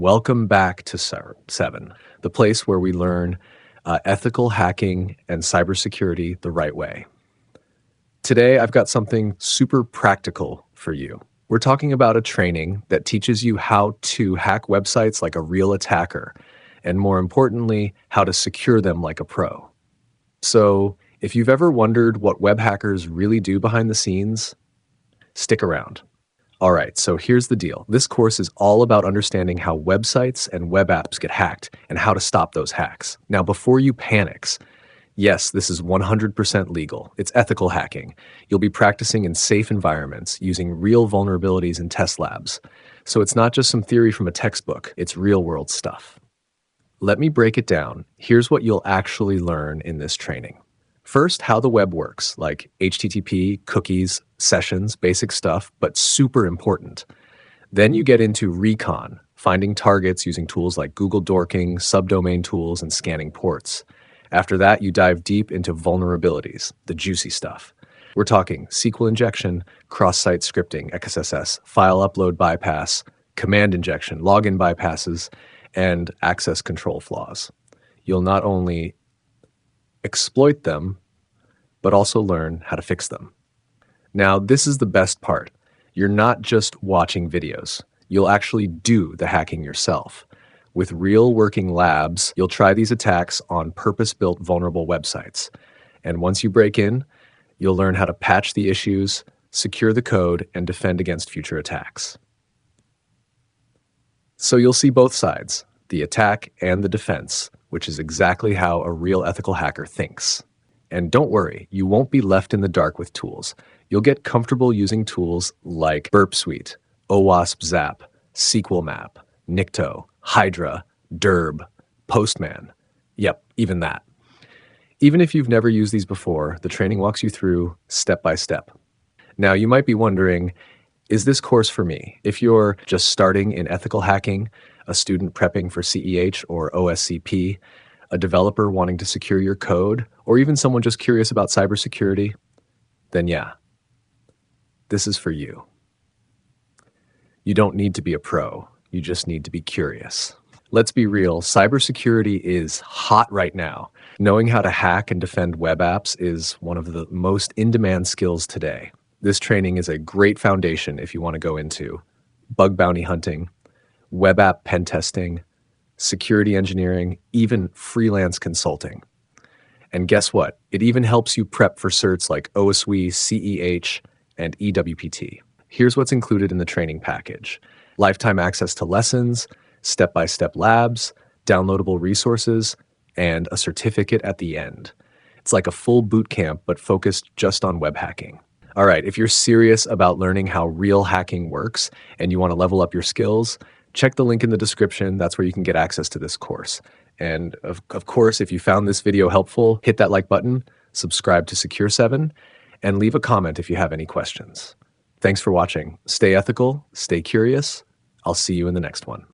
Welcome back to 7, the place where we learn ethical hacking and cybersecurity the right way. Today, I've got something super practical for you. We're talking about a training that teaches you how to hack websites like a real attacker, and more importantly, how to secure them like a pro. So, if you've ever wondered what web hackers really do behind the scenes, stick around. All right, so here's the deal. This course is all about understanding how websites and web apps get hacked and how to stop those hacks. Now, before you panics, yes, this is 100% legal. It's ethical hacking. You'll be practicing in safe environments using real vulnerabilities in test labs. So it's not just some theory from a textbook, it's real-world stuff. Let me break it down. Here's what you'll actually learn in this training. First, how the web works, like HTTP, cookies, sessions, basic stuff, but super important. Then you get into recon, finding targets using tools like Google dorking, subdomain tools, and scanning ports. After that, you dive deep into vulnerabilities, the juicy stuff. We're talking SQL injection, cross-site scripting, XSS, file upload bypass, command injection, login bypasses, and access control flaws. You'll not only exploit them, but also learn how to fix them. Now, this is the best part. You're not just watching videos. You'll actually do the hacking yourself. With real working labs, you'll try these attacks on purpose-built vulnerable websites. And once you break in, you'll learn how to patch the issues, secure the code, and defend against future attacks. So you'll see both sides, the attack and the defense, which is exactly how a real ethical hacker thinks. And don't worry, you won't be left in the dark with tools. You'll get comfortable using tools like Burp Suite, OWASP Zap, SQL Map, Nikto, Hydra, Derb, Postman. Yep, even that. Even if you've never used these before, the training walks you through step by step. Now, you might be wondering, is this course for me? If you're just starting in ethical hacking, a student prepping for CEH or OSCP, a developer wanting to secure your code, or even someone just curious about cybersecurity, then yeah, this is for you. You don't need to be a pro, you just need to be curious. Let's be real, cybersecurity is hot right now. Knowing how to hack and defend web apps is one of the most in-demand skills today. This training is a great foundation if you want to go into bug bounty hunting, web app pen testing, security engineering, even freelance consulting. And guess what? It even helps you prep for certs like OSWE, CEH, and EWPT. Here's what's included in the training package: lifetime access to lessons, step-by-step labs, downloadable resources, and a certificate at the end. It's like a full boot camp, but focused just on web hacking. All right, if you're serious about learning how real hacking works and you want to level up your skills, check the link in the description. That's where you can get access to this course. And of course, if you found this video helpful, hit that like button, subscribe to Secure 7, and leave a comment if you have any questions. Thanks for watching. Stay ethical, stay curious. I'll see you in the next one.